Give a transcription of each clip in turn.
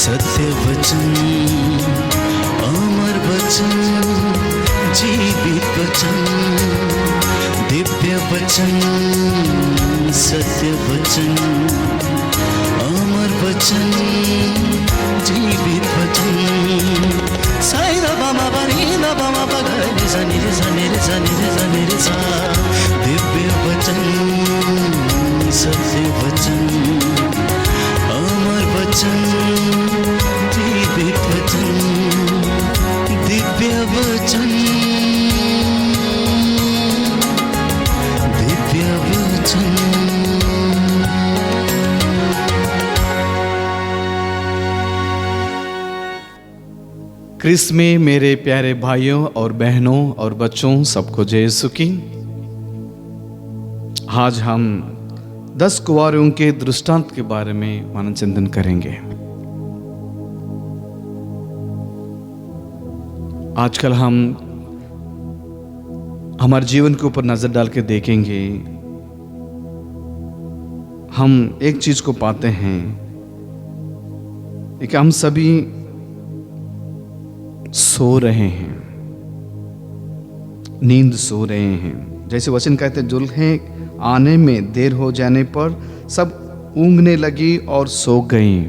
सत्य वचन, अमर वचन, जीवित वचन, दिव्य वचन, सत्य वचन, अमर वचन, जीवित वचन। साई दा बामा बनी दा बामा बगरे सा निरे सा निरे सा निरे सा निरे सा। दिव्य वचन, सत्य वचन, अमर वचन, जीवित वचन, दिव्य वचन, दिव्य वचन। क्रिस्त में मेरे प्यारे भाइयों और बहनों और बच्चों सबको जय यीशु की। आज हम 10 कुंवारों के दृष्टांत के बारे में मनन चिंतन करेंगे। आजकल हम हमारे जीवन के ऊपर नजर डाल के देखेंगे, हम एक चीज को पाते हैं कि हम सभी सो रहे हैं, नींद सो रहे हैं। जैसे वचन कहते हैं, दुल्हे आने में देर हो जाने पर सब ऊँघने लगी और सो गई।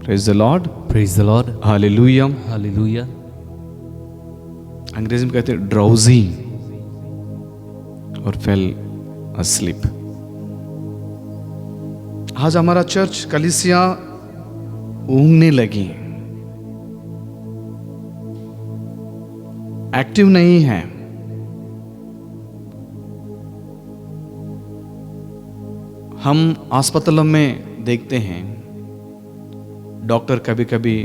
Praise the Lord, praise the Lord, hallelujah, hallelujah. अंग्रेजी में कहते हैं ड्राउजी और फेल अस्लीप। आज हमारा चर्च कलीसिया ऊँघने लगी, एक्टिव नहीं है। हम अस्पतालों में देखते हैं, डॉक्टर कभी कभी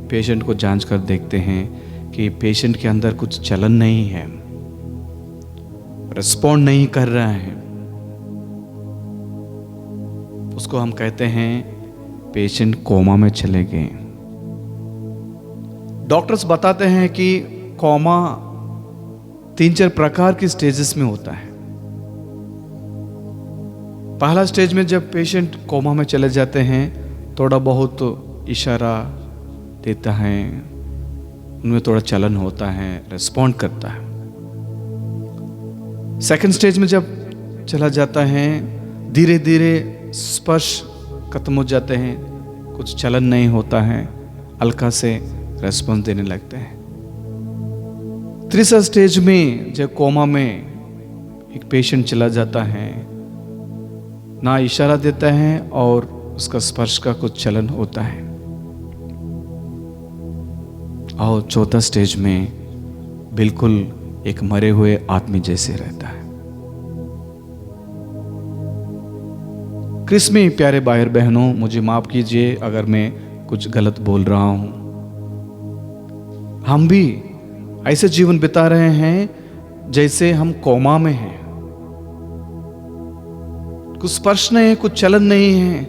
पेशेंट को जांच कर देखते हैं कि पेशेंट के अंदर कुछ चलन नहीं है, रिस्पॉन्ड नहीं कर रहा है। उसको हम कहते हैं पेशेंट कोमा में चले गए। डॉक्टर्स बताते हैं कि कोमा 3-4 प्रकार की स्टेजेस में होता है। पहला स्टेज में जब पेशेंट कोमा में चले जाते हैं, थोड़ा बहुत इशारा देता है, उनमें थोड़ा चलन होता है, रिस्पॉन्ड करता है। सेकंड स्टेज में जब चला जाता है, धीरे धीरे स्पर्श खत्म हो जाते हैं, कुछ चलन नहीं होता है, हल्का से रेस्पॉन्स देने लगते हैं। तीसरा स्टेज में जब कोमा में एक पेशेंट चला जाता है, ना इशारा देता है और उसका स्पर्श का कुछ चलन होता है। और चौथा स्टेज में बिल्कुल एक मरे हुए आदमी जैसे रहता है। क्रिस्त में प्यारे भाई और बहनों, मुझे माफ कीजिए अगर मैं कुछ गलत बोल रहा हूं। हम भी ऐसे जीवन बिता रहे हैं जैसे हम कोमा में हैं, कुछ स्पर्श नहीं है, कुछ चलन नहीं है।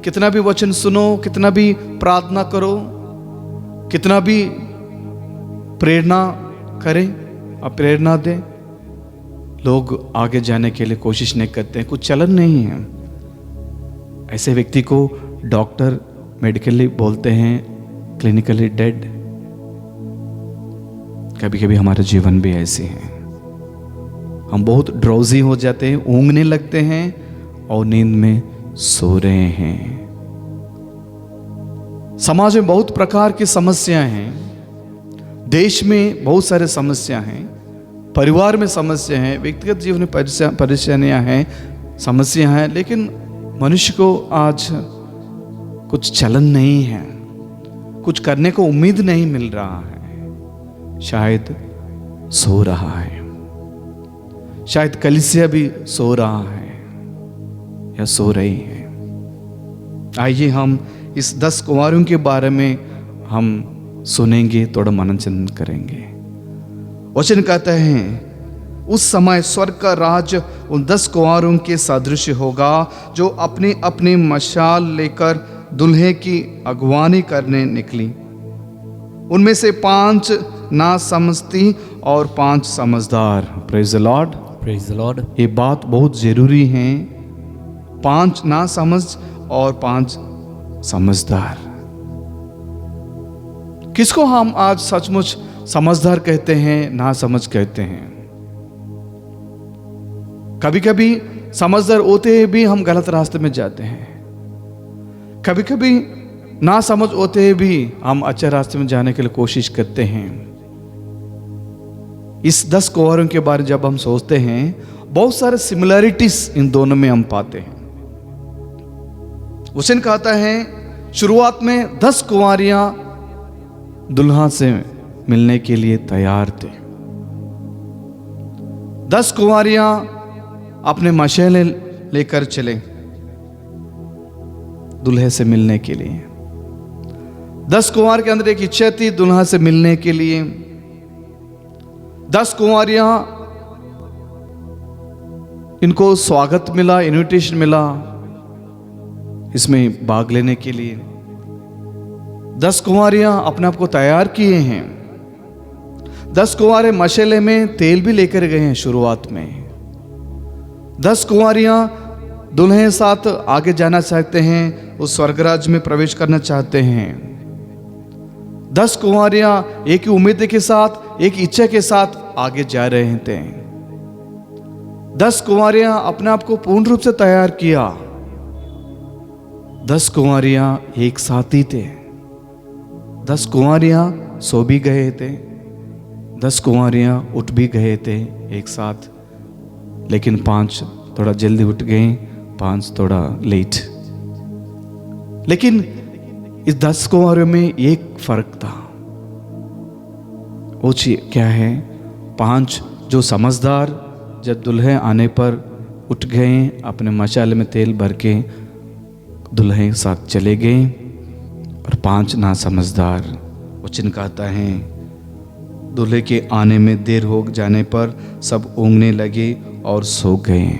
कितना भी वचन सुनो, कितना भी प्रार्थना करो, कितना भी प्रेरणा करें और प्रेरणा दें, लोग आगे जाने के लिए कोशिश नहीं करते हैं, कुछ चलन नहीं है। ऐसे व्यक्ति को डॉक्टर मेडिकली बोलते हैं क्लिनिकली डेड। कभी कभी हमारे जीवन भी ऐसे हैं, हम बहुत ड्राउजी हो जाते हैं, ऊँघने लगते हैं और नींद में सो रहे हैं। समाज में बहुत प्रकार की समस्याएं हैं, देश में बहुत सारे समस्या हैं, परिवार में समस्या है, व्यक्तिगत जीवन में परेशानियां हैं, समस्या हैं, लेकिन मनुष्य को आज कुछ चलन नहीं है, कुछ करने को उम्मीद नहीं मिल रहा है। शायद सो रहा है, शायद कलीसिया भी सो रहा है या सो रही है। आइए हम इस 10 कुंवारों के बारे में हम सुनेंगे, थोड़ा मनन चिंतन करेंगे। वचन कहता है, उस समय स्वर्ग का राज उन 10 कुंवारों के सदृश होगा जो अपनी अपनी मशाल लेकर दुल्हे की अगवानी करने निकली। उनमें से 5 ना समझती और 5 समझदार। Praise the Lord, praise the Lord. ये बात बहुत जरूरी है। 5 ना समझ और 5 समझदार। किसको हम आज सचमुच समझदार कहते हैं, ना समझ कहते हैं? कभी कभी समझदार होते हुए भी हम गलत रास्ते में जाते हैं, कभी कभी ना समझ होते हुए भी हम अच्छे रास्ते में जाने के लिए कोशिश करते हैं। इस 10 कुंवारों के बारे में जब हम सोचते हैं, बहुत सारे सिमिलैरिटीज इन दोनों में हम पाते हैं। हुसैन कहता है शुरुआत में 10 कुंवारियां दुल्हा से मिलने के लिए तैयार थे। 10 कुंवारियां अपने मशालें लेकर चले दुल्हे से मिलने के लिए। 10 कुंवार के अंदर एक इच्छा थी दुल्हा से मिलने के लिए। 10 कुंवारियां, इनको स्वागत मिला, इनविटेशन मिला इसमें भाग लेने के लिए। 10 कुंवारियां अपने आप को तैयार किए हैं। 10 कुंवारे मशाले में तेल भी लेकर गए हैं शुरुआत में। 10 कुंवारियां दुल्हे साथ आगे जाना चाहते हैं, उस स्वर्गराज में प्रवेश करना चाहते हैं। 10 कुंवारियां एक ही उम्मीद के साथ, एक इच्छा के साथ आगे जा रहे थे। 10 कुंवारियां अपने आप को पूर्ण रूप से तैयार किया। 10 कुंवारियां एक साथ ही थे। 10 कुंवारियां सो भी गए थे, 10 कुंवारियां उठ भी गए थे एक साथ, लेकिन 5 थोड़ा जल्दी उठ गए, 5 थोड़ा लेट। लेकिन इस 10 कुंवारों में एक फर्क था। वो चीज क्या है? 5 जो समझदार जब दुल्हे आने पर उठ गए, अपने मशाले में तेल भर के दुल्हे साथ चले गए, और 5 ना समझदार। वो चिन्हता है दूल्हे के आने में देर हो जाने पर सब ऊँघने लगे और सो गए।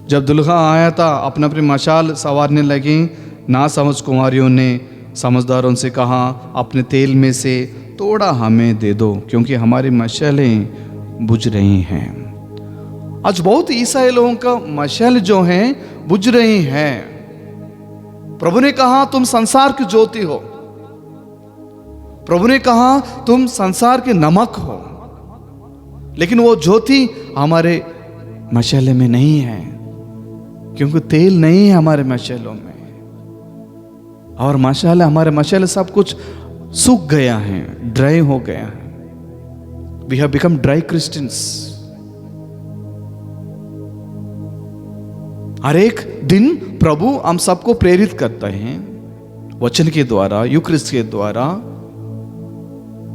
जब दुल्हा आया था अपने अपनी मशाल संवारने लगे, ना समझ कुंवारियों ने समझदारों से कहा अपने तेल में से थोड़ा हमें दे दो, क्योंकि हमारी मशालें बुझ रही हैं। आज बहुत ईसाई लोगों का मशाल जो है बुझ रही हैं। प्रभु ने कहा तुम संसार की ज्योति हो, प्रभु ने कहा तुम संसार के नमक हो, लेकिन वो ज्योति हमारे मशाले में नहीं है, क्योंकि तेल नहीं है हमारे मशालों में। और मशाले, हमारे मशाले सब कुछ सूख गया है, ड्राई हो गया है। We have become dry Christians. हर एक दिन प्रभु हम सबको प्रेरित करता है वचन के द्वारा, यूक्रिस्ट के द्वारा,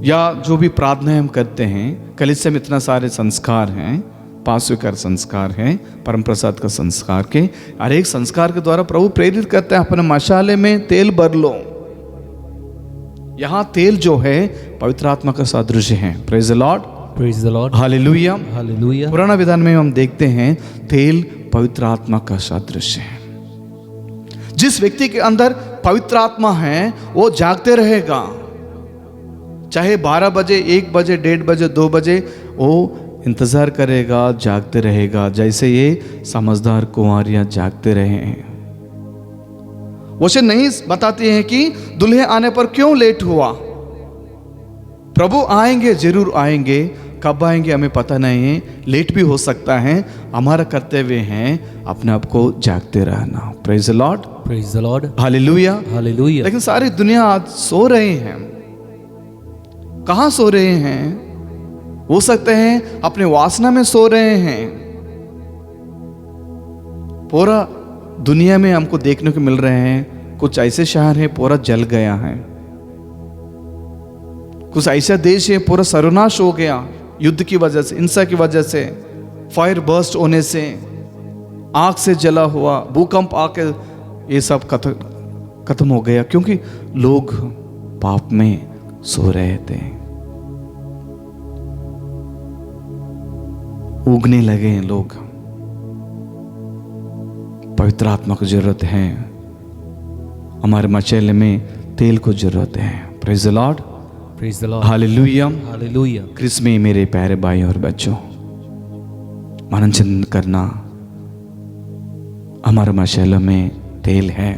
या जो भी प्रार्थना हम करते हैं। कलीसिया में इतना सारे संस्कार हैं, पार्श्विकार संस्कार है, परम प्रसाद का संस्कार के, हर एक संस्कार के द्वारा प्रभु प्रेरित करते हैं अपने मशाले में तेल भर लो। यहाँ तेल जो है पवित्र आत्मा का सादृश्य है। Praise the Lord, praise the Lord, hallelujah, hallelujah. पुराना विधान में हम देखते हैं तेल पवित्र आत्मा का सादृश्य है। जिस व्यक्ति के अंदर पवित्र आत्मा है वो जागते रहेगा, चाहे 12 बजे, 1 बजे, 1:30 बजे, 2 बजे, वो इंतजार करेगा, जागते रहेगा, जैसे ये समझदार कुंवारियां जागते रहे हैं। वो से नहीं बताते हैं कि दुल्हे आने पर क्यों लेट हुआ। प्रभु आएंगे, जरूर आएंगे, कब आएंगे हमें पता नहीं है, लेट भी हो सकता है। हमारा कर्तव्य है अपने आप को जागते रहना। Praise the Lord, praise the Lord, hallelujah, hallelujah. लेकिन सारी दुनिया आज सो रहे हैं। कहाँ सो रहे हैं? हो सकते हैं अपने वासना में सो रहे हैं। पूरा दुनिया में हमको देखने को मिल रहे हैं, कुछ ऐसे शहर हैं पूरा जल गया है, कुछ ऐसा देश है पूरा सर्वनाश हो गया युद्ध की वजह से, हिंसा की वजह से, फायर बर्स्ट होने से, आग से जला हुआ, भूकंप आके ये सब खत्म हो गया, क्योंकि लोग पाप में सो रहे थे, उगने लगे हैं लोग। पवित्र आत्मा को जरूरत है, हमारे मशाले में तेल को जरूरत है। Praise the Lord, praise the Lord, hallelujah, hallelujah. Christ में मेरे प्यारे भाई और बच्चों, मनन चिंतन करना, हमारे मशालों में तेल है।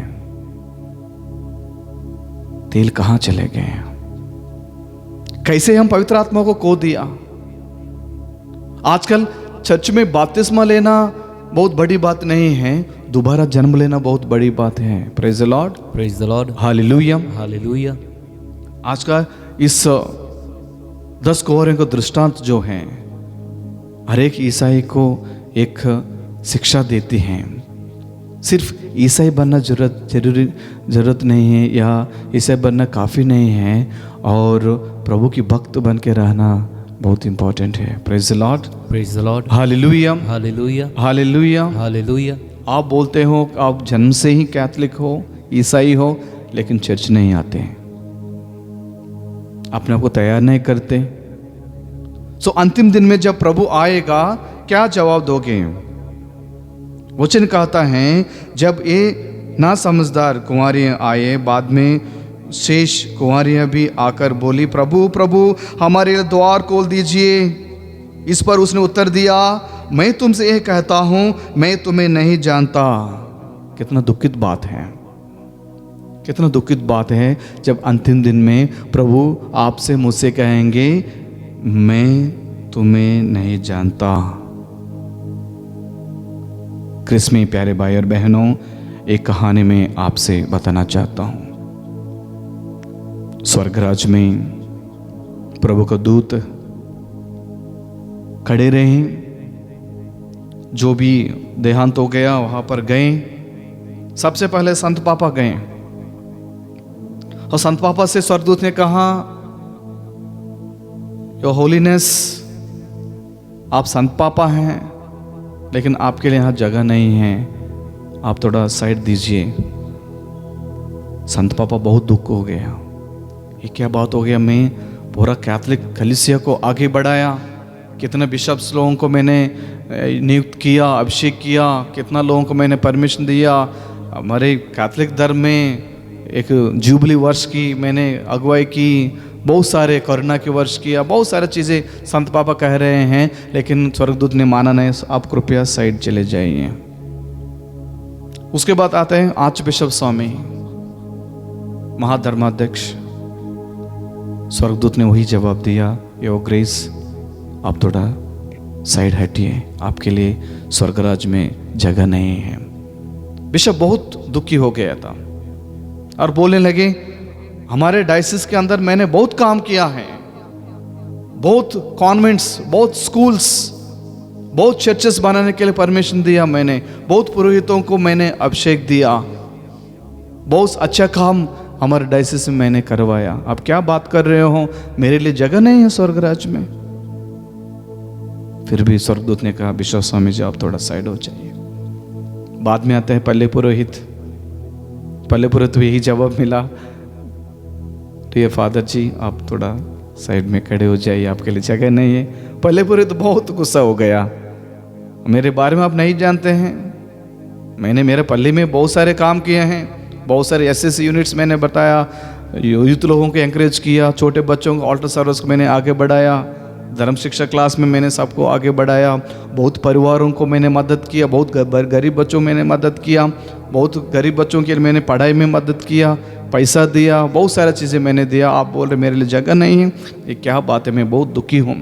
तेल कहाँ चले गए? कैसे हम पवित्र आत्मा को खो दिया? आजकल चर्च में बपतिस्मा लेना बहुत बड़ी बात नहीं है, दोबारा जन्म लेना बहुत बड़ी बात है। Praise the Lord, Praise the Lord. Hallelujah. Hallelujah. आज का इस 10 कोहरे का दृष्टांत जो है, हर एक ईसाई को एक शिक्षा देती हैं। सिर्फ ईसाई बनना जरूरत नहीं है, या ईसाई बनना काफ़ी नहीं है, और प्रभु की भक्त बन के रहना बहुत इंपॉर्टेंट है। Praise the Lord, Praise the Lord. Hallelujah, Hallelujah. Hallelujah. Hallelujah. आप बोलते हो आप जन्म से ही कैथलिक हो, ईसाई हो, लेकिन चर्च नहीं आते, अपने आप को तैयार नहीं करते। सो अंतिम दिन में जब प्रभु आएगा, क्या जवाब दोगे? वचन कहता है जब ये ना समझदार कुंवारियां आए, बाद में शेष कुंवारियां भी आकर बोली, प्रभु प्रभु हमारे लिए द्वार खोल दीजिए। इस पर उसने उत्तर दिया, मैं तुमसे यह कहता हूं, मैं तुम्हें नहीं जानता। कितना दुखित बात है, कितना दुखित बात है जब अंतिम दिन में प्रभु आपसे मुझसे कहेंगे, मैं तुम्हें नहीं जानता। क्रिस में प्यारे भाई और बहनों, एक कहानी में आपसे बताना चाहता हूं। स्वर्गराज में प्रभु का दूत खड़े रहे, जो भी देहांत हो गया वहां पर गए। सबसे पहले संत पापा गए, और संत पापा से स्वर्गदूत ने कहा, योर होलीनेस, आप संत पापा हैं, लेकिन आपके लिए यहाँ जगह नहीं है, आप थोड़ा साइड दीजिए। संत पापा बहुत दुख हो गया, ये क्या बात हो गया? मैं पूरा कैथलिक कलीसिया को आगे बढ़ाया, कितने बिशप्स लोगों को मैंने नियुक्त किया, अभिषेक किया, कितना लोगों को मैंने परमिशन दिया, हमारे कैथलिक धर्म में एक जुबली वर्ष की मैंने अगुवाई की, बहुत सारे कोरोना के वर्ष किया, बहुत सारी चीज़ें संत पापा कह रहे हैं, लेकिन स्वर्गदूत ने माना नहीं, आप कृपया साइड चले जाइए। उसके बाद आते हैं आर्च बिशप स्वामी, महाधर्माध्यक्ष। स्वर्गदूत ने वही जवाब दिया, योर ग्रेस, आप थोड़ा साइड हटिए, आपके लिए स्वर्गराज में जगह नहीं है। बिशप बहुत दुखी हो गया था और बोलने लगे, हमारे डायसिस के अंदर मैंने बहुत काम किया है, बहुत कॉन्वेंट्स, बहुत स्कूल्स, बहुत चर्चेस बनाने के लिए परमिशन दिया मैंने, बहुत पुरोहितों को मैंने अभिषेक दिया, बहुत अच्छा काम हमारे डायसिस में मैंने करवाया। आप क्या बात कर रहे हो, मेरे लिए जगह नहीं है स्वर्गराज में। फिर भी स्वर्गदूत ने कहा, बिशप स्वामी जी आप थोड़ा साइड हो जाइए। बाद में आते हैं पल्ले पुरोहित। पल्ले पुरोहित को यही जवाब मिला, तो ये फादर जी आप थोड़ा साइड में खड़े हो जाइए, आपके लिए जगह नहीं है। पल्ले पुरोहित तो बहुत गुस्सा हो गया, मेरे बारे में आप नहीं जानते हैं, मैंने मेरे पल्ले में बहुत सारे काम किए हैं, बहुत सारे एसएस यूनिट्स मैंने बताया, यूथ लोगों को एंकरेज किया, छोटे बच्चों को ऑल्टर सर्विस को मैंने आगे बढ़ाया, धर्म शिक्षा क्लास में मैंने सबको आगे बढ़ाया, बहुत परिवारों को मैंने मदद किया, बहुत गरीब बच्चों मैंने मदद किया, बहुत गरीब बच्चों के लिए मैंने पढ़ाई में मदद किया, पैसा दिया, बहुत सारी चीज़ें मैंने दिया। आप बोल रहे मेरे लिए जगह नहीं है, ये क्या बात है, मैं बहुत दुखी हूँ।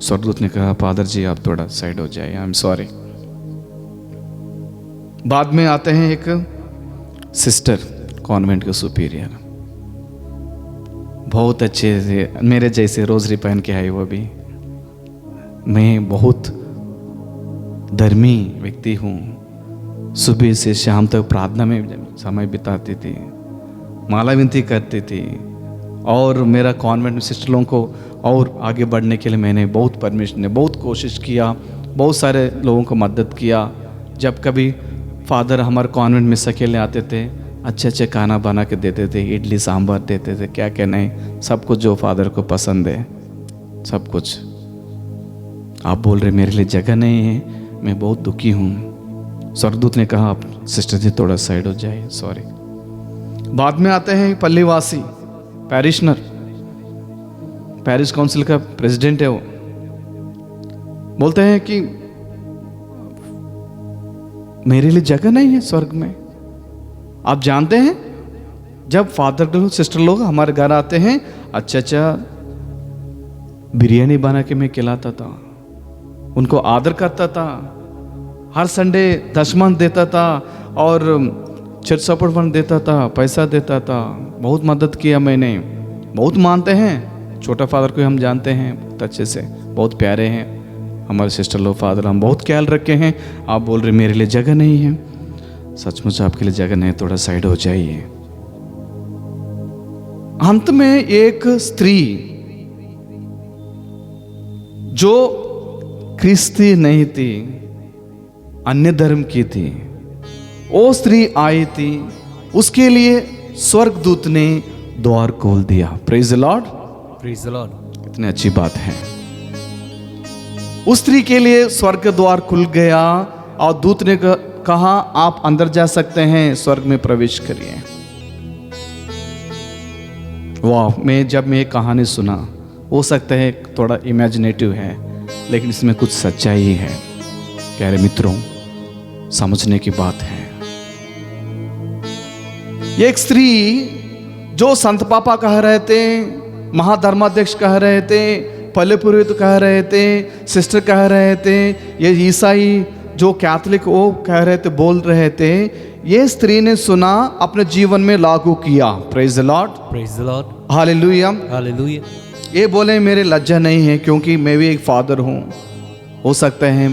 स्वर्गदूत ने कहा, फादर जी आप थोड़ा साइड हो जाइए, आई एम सॉरी। बाद में आते हैं एक सिस्टर, कॉन्वेंट के सुपीरियर, बहुत अच्छे से मेरे जैसे रोजरी पहन के आई वो भी। मैं बहुत धर्मी व्यक्ति हूँ, सुबह से शाम तक प्रार्थना में समय बिताती थी, माला विनती करती थी, और मेरा कॉन्वेंट में सिस्टर लोगों को और आगे बढ़ने के लिए मैंने बहुत परमिशन ने बहुत कोशिश किया, बहुत सारे लोगों को मदद किया। जब कभी फादर हमारे कॉन्वेंट में अकेले आते थे, अच्छे अच्छे खाना बना के देते थे, इडली सांभर देते थे, क्या क्या नहीं, सब कुछ जो फादर को पसंद है, सब कुछ। आप बोल रहे मेरे लिए जगह नहीं है, मैं बहुत दुखी हूँ। स्वर्गदूत ने कहा, आप सिस्टर जी थोड़ा साइड हो जाइए, सॉरी। बाद में आते हैं पल्लीवासी, पैरिशनर, पैरिश काउंसिल का प्रेसिडेंट है वो, बोलते हैं कि मेरे लिए जगह नहीं है स्वर्ग में। आप जानते हैं जब फादर लोग सिस्टर लोग हमारे घर आते हैं, अच्छा बिरयानी बना के मैं खिलाता था, उनको आदर करता था, हर संडे दशमान देता था और चर्च सपोर्ट फंड देता था, पैसा देता था, बहुत मदद किया मैंने। बहुत मानते हैं, छोटा फादर को हम जानते हैं बहुत अच्छे से, बहुत प्यारे हैं हमारे सिस्टर लोग, फादर हम बहुत ख्याल रखे हैं। आप बोल रहे मेरे लिए जगह नहीं है, सचमुच आपके लिए जगह नहीं, थोड़ा साइड हो जाइए। अंत में एक स्त्री जो क्रिस्ती नहीं थी, अन्य धर्म की थी, वो स्त्री आई थी, उसके लिए स्वर्गदूत ने द्वार खोल दिया। Praise the Lord, praise the Lord. कितनी अच्छी बात है। उस स्त्री के लिए स्वर्ग का द्वार खुल गया और दूत ने कहा आप अंदर जा सकते हैं, स्वर्ग में प्रवेश करिए। वाह, जब मैं ये कहानी सुना, हो सकता है थोड़ा इमेजिनेटिव है, लेकिन इसमें कुछ सच्चाई है। प्यारे मित्रों, समझने की बात है। ये एक स्त्री जो संत पापा कह रहे थे, महाधर्माध्यक्ष कह रहे थे, पहले पुरोहित कह रहे थे, सिस्टर कह रहे थे, ये ईसाई जो कैथोलिक वो कह रहे थे, बोल रहे थे, ये स्त्री ने सुना, अपने जीवन में लागू किया। Praise the Lord, praise the Lord, hallelujah, hallelujah. ये बोले मेरे लज्जा नहीं है क्योंकि मैं भी एक फादर हूँ, हो सकता है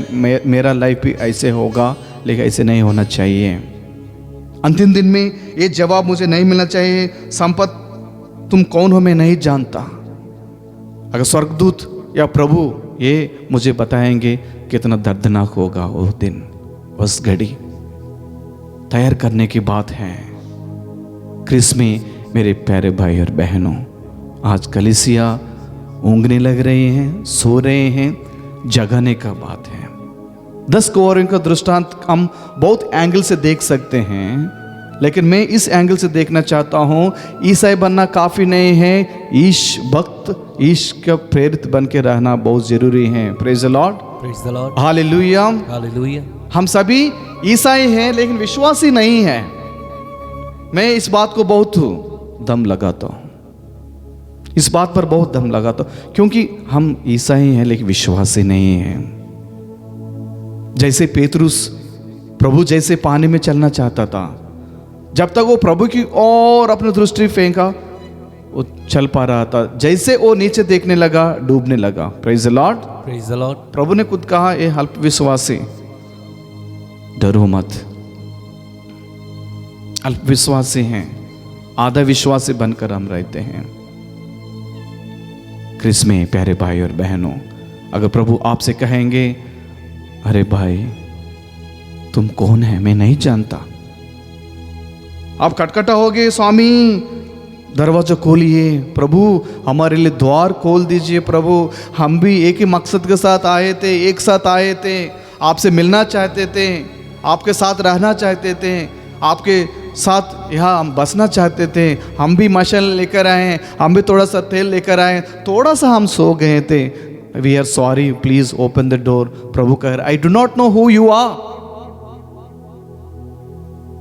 मेरा लाइफ भी ऐसे होगा, लेकिन ऐसे नहीं होना चाहिए। अंतिम दिन में ये जवाब मुझे नहीं मिलना चाहिए, संपत तुम कौन हो मैं नहीं जानता। अगर स्वर्गदूत या प्रभु ये मुझे बताएंगे, कितना दर्दनाक होगा वो दिन, उस घड़ी। तैयार करने की बात है। क्रिस में मेरे प्यारे भाई और बहनों, आज कलीसिया ऊँगने लग रहे हैं, सो रहे हैं, जगाने का बात है। 10 कुंवारों का दृष्टांत हम बहुत एंगल से देख सकते हैं, लेकिन मैं इस एंगल से देखना चाहता हूँ, ईसाई बनना काफ़ी नहीं है, ईश भक्त, ईश का प्रेरित बन के रहना बहुत ज़रूरी है। Praise the Lord, praise the Lord, hallelujah, hallelujah. हम सभी ईसाई हैं लेकिन विश्वासी नहीं है। मैं इस बात को बहुत दम लगाता हूँ, इस बात पर बहुत दम लगाता हूँ, क्योंकि हम ईसाई हैं लेकिन विश्वासी नहीं हैं। जैसे पेतरुस प्रभु जैसे पानी में चलना चाहता था, जब तक वो प्रभु की ओर अपनी दृष्टि फेंका वो चल पा रहा था, जैसे वो नीचे देखने लगा डूबने लगा। Praise the Lord, praise the Lord. प्रभु ने खुद कहा, ये अल्प विश्वासी, डरो मत, अल्प विश्वासी हैं, आधा विश्वासी बनकर हम रहते हैं। क्रिस में प्यारे भाई और बहनों, अगर प्रभु आपसे कहेंगे, अरे भाई तुम कौन है मैं नहीं जानता, आप खटखटा होगे, स्वामी दरवाजा खोलिए, प्रभु हमारे लिए द्वार खोल दीजिए, प्रभु हम भी एक ही मकसद के साथ आए थे, एक साथ आए थे, आपसे मिलना चाहते थे, आपके साथ रहना चाहते थे, आपके साथ यहाँ हम बसना चाहते थे, हम भी मशाल लेकर आए, हम भी थोड़ा सा तेल लेकर आए, थोड़ा सा हम सो गए थे, we are sorry, please open the door. प्रभु कह रहे, I do not know who you are.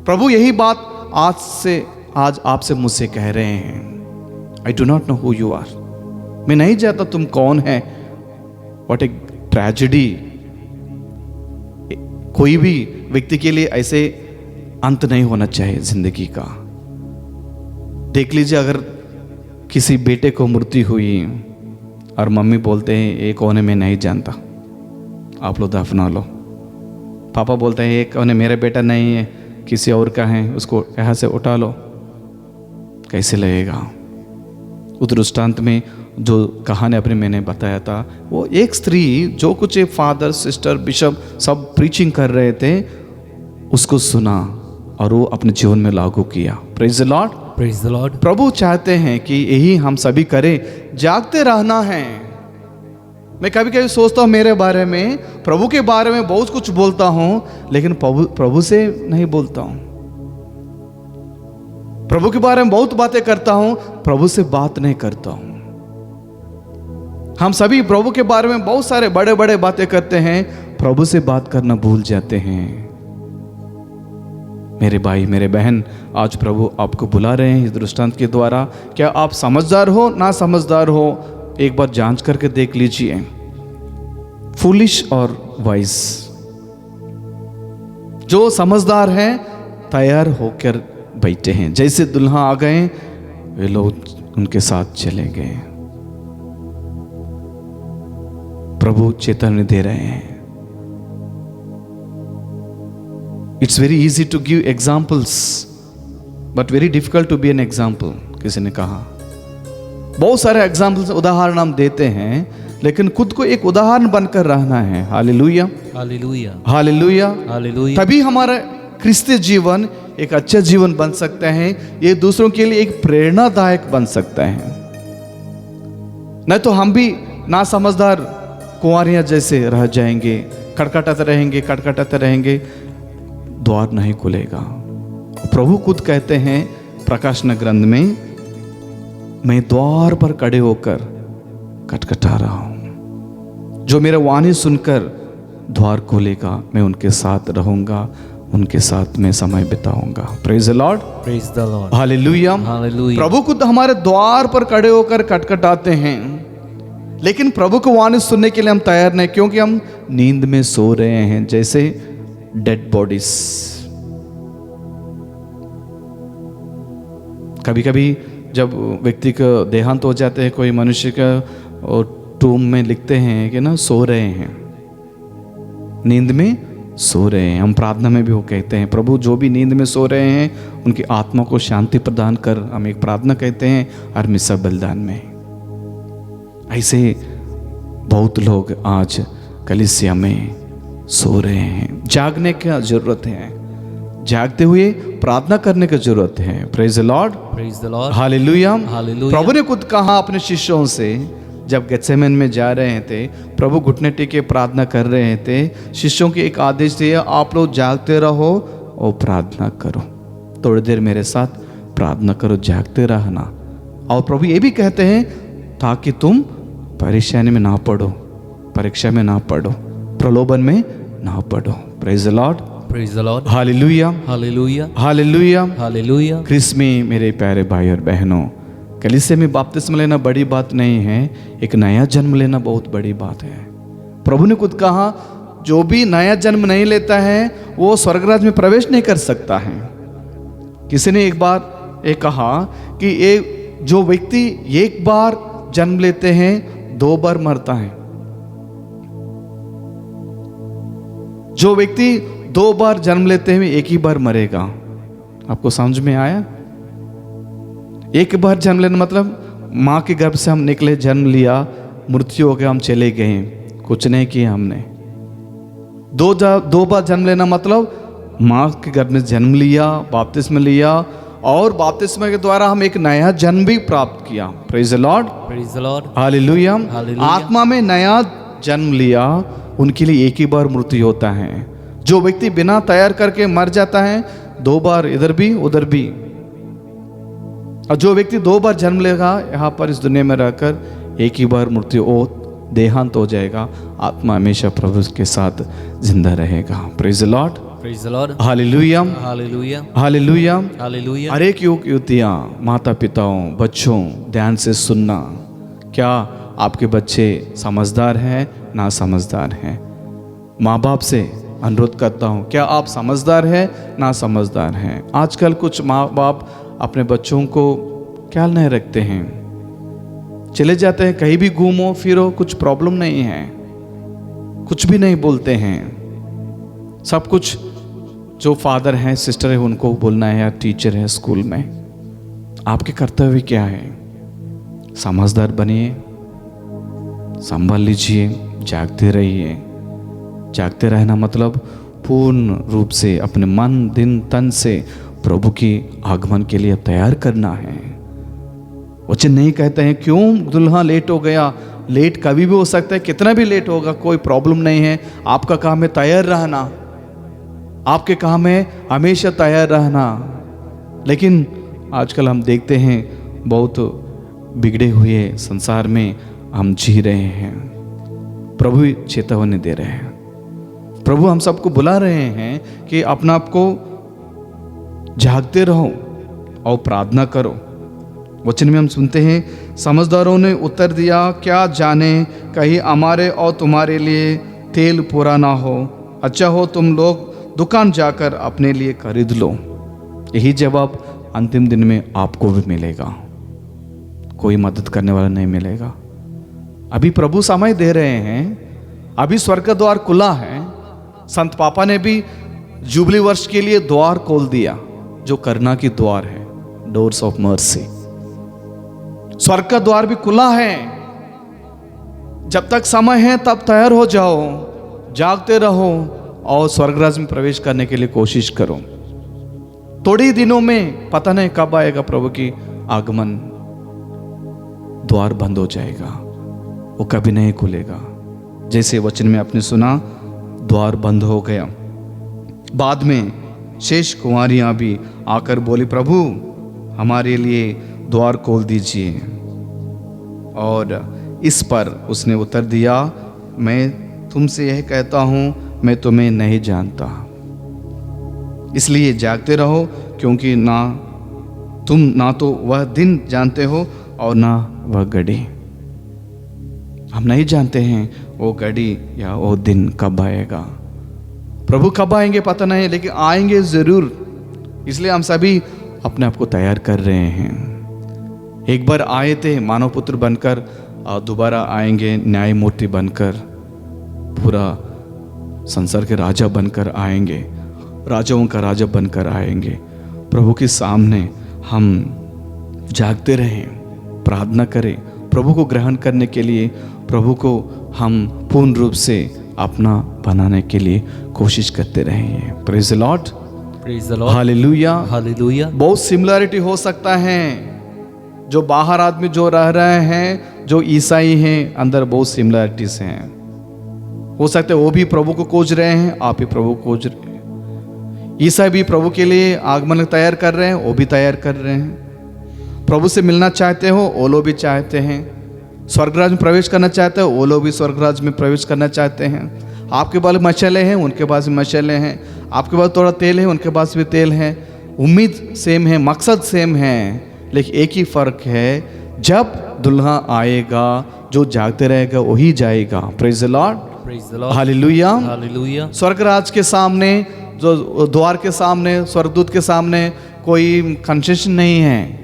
प्रभु यही बात आज आपसे मुझसे कह रहे हैं, I do not know who you are, मैं नहीं जानता तुम कौन है। What a tragedy. कोई भी व्यक्ति के लिए ऐसे अंत नहीं होना चाहिए जिंदगी का। देख लीजिए, अगर किसी बेटे को मृत्यु हुई और मम्मी बोलते हैं ये कौन है मैं नहीं जानता, आप लोग दफना लो। पापा बोलते हैं ये कौन है, मेरा बेटा नहीं है, किसी और का है, उसको यहाँ से उठा लो, कैसे लगेगा। उस दृष्टांत में जो कहानी अपने मैंने बताया था, वो एक स्त्री जो कुछ एक फादर सिस्टर बिशप सब प्रीचिंग कर रहे थे, उसको सुना और वो अपने जीवन में लागू किया। Praise the Lord, praise the Lord. प्रभु चाहते हैं कि यही हम सभी करें, जागते रहना है। मैं कभी कभी सोचता हूँ मेरे बारे में, प्रभु के बारे में बहुत कुछ बोलता हूँ, लेकिन प्रभु से नहीं बोलता हूँ। प्रभु के बारे में बहुत बातें करता हूँ, प्रभु से बात नहीं करता हूँ। हम सभी प्रभु के बारे में बहुत सारे बड़े बड़े बातें करते हैं, प्रभु से बात करना भूल जाते हैं। मेरे भाई मेरे बहन, आज प्रभु आपको बुला रहे हैं इस दृष्टांत के द्वारा। क्या आप समझदार हो ना समझदार हो, एक बार जांच करके देख लीजिए। फूलिश और वाइज, जो समझदार हैं तैयार होकर बैठे हैं, जैसे दुल्हा आ गए वे लोग उनके साथ चले गए। प्रभु चेतावनी दे रहे हैं। It's very easy to give examples but very difficult to be an example, किसी ने कहा। बहुत सारे एग्जाम्पल्स, उदाहरण हम देते हैं, लेकिन खुद को एक उदाहरण बनकर रहना है। Hallelujah, hallelujah, hallelujah, hallelujah. तभी हमारा क्रिस्तीय जीवन एक अच्छा जीवन बन सकता है। ये दूसरों के लिए एक प्रेरणादायक बन सकता है। नहीं तो हम भी ना समझदार कुंवारियां जैसे रह जाएंगे, खटखटाते रहेंगे, द्वार नहीं खुलेगा। प्रभु खुद कहते हैं प्रकाशन ग्रंथ में, मैं द्वार पर खड़े होकर खटखटा रहा हूं, जो मेरा वाणी सुनकर द्वार खोलेगा मैं उनके साथ रहूंगा, उनके साथ में समय बिताऊंगा। Praise the Lord, praise the Lord, hallelujah, hallelujah. प्रभु खुद हमारे द्वार पर खड़े होकर खटखटाते हैं, लेकिन प्रभु को वाणी सुनने के लिए हम तैयार नहीं, क्योंकि हम नींद में सो रहे हैं, जैसे डेड बॉडीज। कभी कभी जब व्यक्ति का देहांत हो जाते हैं, कोई मनुष्य का, और टूम में लिखते हैं कि ना सो रहे हैं, नींद में सो रहे हैं। हम प्रार्थना में भी वो कहते हैं, प्रभु जो भी नींद में सो रहे हैं उनकी आत्मा को शांति प्रदान कर, हम एक प्रार्थना कहते हैं अरमिसा बलिदान में। ऐसे बहुत लोग आज कलीसिया में सो रहे हैं। जागने की जरूरत है, जागते हुए प्रार्थना करने की जरूरत है। Praise the Lord, praise the Lord, hallelujah, hallelujah. प्रभु ने खुद कहा अपने शिष्यों से, जब गेत्सेमन में जा रहे थे, प्रभु घुटने टेके प्रार्थना कर रहे थे, शिष्यों की एक आदेश दिया, आप लोग जागते रहो और प्रार्थना करो, थोड़ी देर मेरे साथ प्रार्थना करो, जागते रहना। और प्रभु ये भी कहते हैं ताकि तुम परेशानी में ना पड़ो, परीक्षा में ना पड़ो, प्रलोभन में ना पड़ो। Praise the Lord, praise the Lord, hallelujah, hallelujah, hallelujah, hallelujah. Christ में मेरे प्यारे भाई और बहनों, कलीसिया में बपतिस्मा लेना बड़ी बात नहीं है, एक नया जन्म लेना बहुत बड़ी बात है। प्रभु ने खुद कहा, जो भी नया जन्म नहीं लेता है वो स्वर्गराज में प्रवेश नहीं कर सकता है। किसी ने एक बार ये कहा कि ये जो व्यक्ति एक बार जन्म लेते हैं 2 बार मरता है, जो व्यक्ति 2 बार जन्म लेते हैं एक ही बार मरेगा। आपको समझ में आया? एक बार जन्म लेना मतलब माँ के गर्भ से हम निकले, जन्म लिया, मृत्यु हो गया, हम चले गए, कुछ नहीं किया हमने। 2 बार जन्म लेना मतलब माँ के गर्भ में जन्म लिया, बपतिस्मा लिया, और बपतिस्मा के द्वारा हम एक नया जन्म भी प्राप्त किया। Praise the Lord, praise the Lord, hallelujah. Hallelujah. आत्मा में नया जन्म लिया, उनके लिए एक ही बार मृत्यु होता है। जो व्यक्ति बिना तैयार करके मर जाता है 2 बार इधर भी उधर भी, और जो व्यक्ति 2 बार जन्म लेगा यहाँ पर इस दुनिया में रहकर, एक ही बार मृत्यु हो, देहांत हो जाएगा, आत्मा हमेशा प्रभु के साथ जिंदा रहेगा। Praise the Lord, praise the Lord, hallelujah, hallelujah, hallelujah, hallelujah. हर एक युवक युवतियाँ, माता पिताओं, बच्चों, ध्यान से सुनना। क्या आपके बच्चे समझदार हैं ना समझदार हैं? माँ बाप से अनुरोध करता हूँ, क्या आप समझदार हैं ना समझदार हैं? आजकल कुछ माँ बाप अपने बच्चों को ख्याल नहीं रखते हैं, चले जाते हैं कहीं भी, घूमो फिरो, कुछ प्रॉब्लम नहीं है, कुछ भी नहीं बोलते हैं। सब कुछ जो फादर हैं, सिस्टर है, उनको बोलना है, या टीचर है स्कूल में। आपके कर्तव्य क्या है? समझदार बनिए, संभाल लीजिए, जागते रहिए। जागते रहना मतलब पूर्ण रूप से अपने मन दिन तन से प्रभु की आगमन के लिए तैयार करना है। वचन नहीं कहते हैं क्यों दुल्हा लेट हो गया, लेट कभी भी हो सकता है, कितना भी लेट होगा, कोई प्रॉब्लम नहीं है। आपका काम है तैयार रहना, आपके काम है हमेशा तैयार रहना। लेकिन आजकल हम देखते हैं बहुत बिगड़े हुए संसार में हम जी रहे हैं। प्रभु चेतावनी दे रहे हैं, प्रभु हम सबको बुला रहे हैं कि अपना आप को जागते रहो और प्रार्थना करो। वचन में हम सुनते हैं, समझदारों ने उत्तर दिया, क्या जाने कहीं हमारे और तुम्हारे लिए तेल पूरा ना हो, अच्छा हो तुम लोग दुकान जाकर अपने लिए खरीद लो। यही जवाब अंतिम दिन में आपको भी मिलेगा, कोई मदद करने वाला नहीं मिलेगा। अभी प्रभु समय दे रहे हैं, अभी स्वर्ग का द्वार खुला है। संत पापा ने भी जुबली वर्ष के लिए द्वार खोल दिया, जो करुणा की द्वार है, डोर्स ऑफ मर्सी। स्वर्ग का द्वार भी खुला है। जब तक समय है तब तैयार हो जाओ, जागते रहो और स्वर्गराज में प्रवेश करने के लिए कोशिश करो। थोड़े ही दिनों में, पता नहीं कब आएगा प्रभु की आगमन, द्वार बंद हो जाएगा, वो कभी नहीं खुलेगा। जैसे वचन में आपने सुना, द्वार बंद हो गया। बाद में शेष कुंवारियां भी आकर बोली, प्रभु हमारे लिए द्वार खोल दीजिए। और इस पर उसने उत्तर दिया, मैं तुमसे यह कहता हूं, मैं तुम्हें नहीं जानता। इसलिए जागते रहो, क्योंकि तुम ना तो वह दिन जानते हो और ना वह घड़ी। हम नहीं जानते हैं वो घड़ी या वो दिन कब आएगा। प्रभु कब आएंगे पता नहीं, लेकिन आएंगे जरूर। इसलिए हम सभी अपने आप को तैयार कर रहे हैं। एक बार आए थे मानव पुत्र बनकर, और दोबारा आएंगे न्यायमूर्ति बनकर, पूरा संसार के राजा बनकर आएंगे, राजाओं का राजा बनकर आएंगे। प्रभु के सामने हम जागते रहें, प्रार्थना करें, प्रभु को ग्रहण करने के लिए, प्रभु को हम पूर्ण रूप से अपना बनाने के लिए कोशिश करते रहें। Praise the Lord, praise the Lord, hallelujah, hallelujah. बहुत सिमिलरिटी हो सकता है। जो बाहर आदमी जो रह रहे हैं, जो ईसाई हैं, अंदर बहुत सिमिलरिटीज हैं। हो सकता है वो भी प्रभु को खोज रहे हैं, आप भी प्रभु को खोज रहे हैं। ईसाई भी प्रभु के लिए आगमन तैयार कर रहे हैं, वो भी तैयार कर रहे हैं। प्रभु से मिलना चाहते हो, वो लोग भी चाहते हैं। स्वर्गराज में प्रवेश करना चाहते हो, वो लोग भी स्वर्गराज में प्रवेश करना चाहते हैं। आपके पास मशाले हैं, उनके पास भी मशाले हैं। आपके पास थोड़ा तेल है, उनके पास भी तेल है। उम्मीद सेम है, मकसद सेम है, लेकिन एक ही फर्क है, जब दुल्हा आएगा, जो जागते रहेगा वही जाएगा। Praise the Lord, praise the Lord, hallelujah, hallelujah. स्वर्गराज के सामने, जो द्वार के सामने, स्वर्गदूत के सामने कोई कंसेशन नहीं है।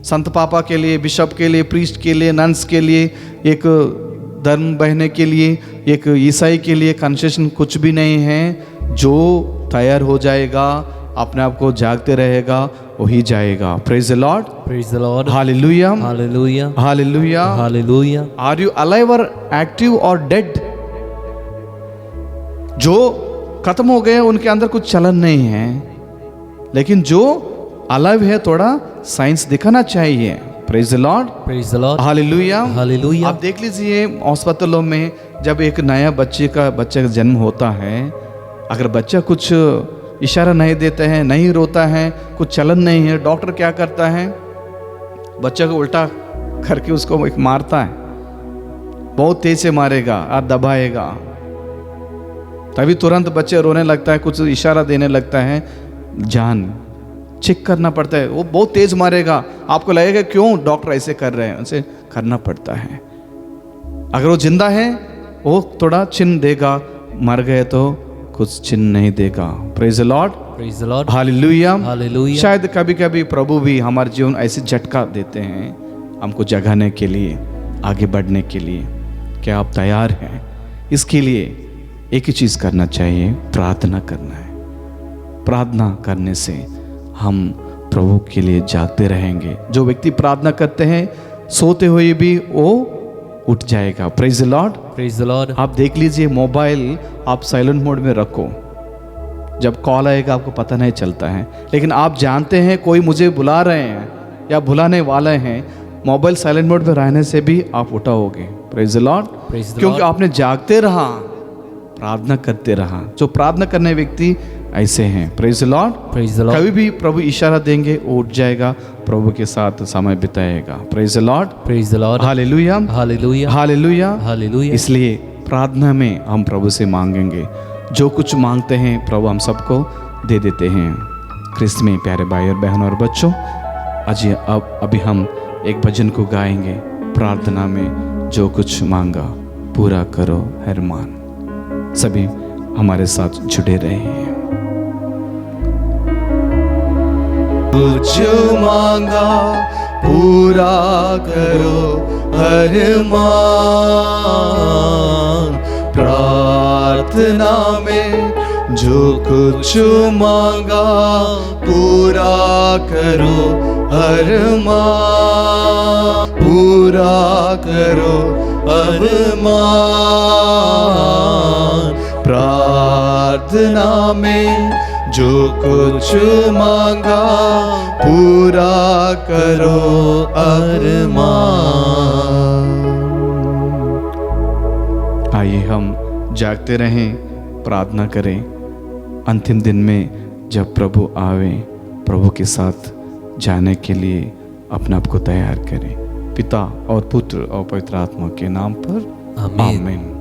संत पापा के लिए, बिशप के लिए, प्रीस्ट के लिए, नन्स के लिए, एक धर्म बहने के लिए, एक ईसाई के लिए कंसेशन कुछ भी नहीं है। जो तैयार हो जाएगा, अपने आप को जागते रहेगा, वही जाएगा। Praise the Lord, praise the Lord, hallelujah, hallelujah, hallelujah, hallelujah. Are you alive और एक्टिव और डेड? जो खत्म हो गए उनके अंदर कुछ चलन नहीं है, लेकिन जो अलाइव है थोड़ा साइंस दिखाना चाहिए। Praise the Lord, praise the Lord, hallelujah, hallelujah. आप देख लीजिए अस्पतालों में जब एक नया बच्चे का जन्म होता है, अगर बच्चा कुछ इशारा नहीं देता है, नहीं रोता है, कुछ चलन नहीं है, डॉक्टर क्या करता है, बच्चा को उल्टा करके उसको एक मारता है। बहुत तेज से मारेगा और दबाएगा, तभी तुरंत बच्चे रोने लगता है, कुछ इशारा देने लगता है, जान चेक करना पड़ता है। वो बहुत तेज मारेगा, आपको लगेगा क्यों डॉक्टर ऐसे कर रहे हैं, उसे करना पड़ता है। अगर वो जिंदा है वो थोड़ा चिन्ह देगा, मर गए तो कुछ चिन्ह नहीं देगा। Praise the Lord, praise the Lord, hallelujah, hallelujah. शायद कभी कभी प्रभु भी हमारे जीवन ऐसे झटका देते हैं हमको जगाने के लिए, आगे बढ़ने के लिए। क्या आप तैयार हैं? इसके लिए एक ही चीज करना चाहिए, प्रार्थना करना है। प्रार्थना करने से हम प्रभु के लिए जागते रहेंगे। जो व्यक्ति प्रार्थना करते हैं, सोते हुए भी वो उठ जाएगा। Praise the Lord, praise the Lord. आप देख लीजिए, मोबाइल आप साइलेंट मोड में रखो, जब कॉल आएगा आपको पता नहीं चलता है, लेकिन आप जानते हैं कोई मुझे बुला रहे हैं या बुलाने वाले हैं। मोबाइल साइलेंट मोड में रहने से भी आप उठाओगे। प्रेज द लॉर्ड, क्योंकि आपने जागते रहा, प्रार्थना करते रहा। जो प्रार्थना करने व्यक्ति ऐसे हैं। Praise the Lord, praise the Lord. कभी भी प्रभु इशारा देंगे वो उठ जाएगा, प्रभु के साथ समय बिताएगा। Praise the Lord, praise the Lord, hallelujah, hallelujah, hallelujah, hallelujah. इसलिए प्रार्थना में हम प्रभु से मांगेंगे, जो कुछ मांगते हैं प्रभु हम सबको दे देते हैं। क्रिस्त में प्यारे भाई और बहन और बच्चों, आज अभी हम एक भजन को गाएंगे, प्रार्थना में जो कुछ मांगा पूरा करो अरमान। सभी हमारे साथ जुड़े रहे। जो मांगा पूरा करो अरमान, प्रार्थना में जो कुछ मांगा पूरा करो अरमान, पूरा करो अरमान। प्रार्थना में जो कुछ मांगा पूरा करो अरमान। आइए हम जागते रहें, प्रार्थना करें। अंतिम दिन में जब प्रभु आवे, प्रभु के साथ जाने के लिए अपने आप को तैयार करें। पिता और पुत्र और पवित्र आत्मा के नाम पर आमीन। आमीन।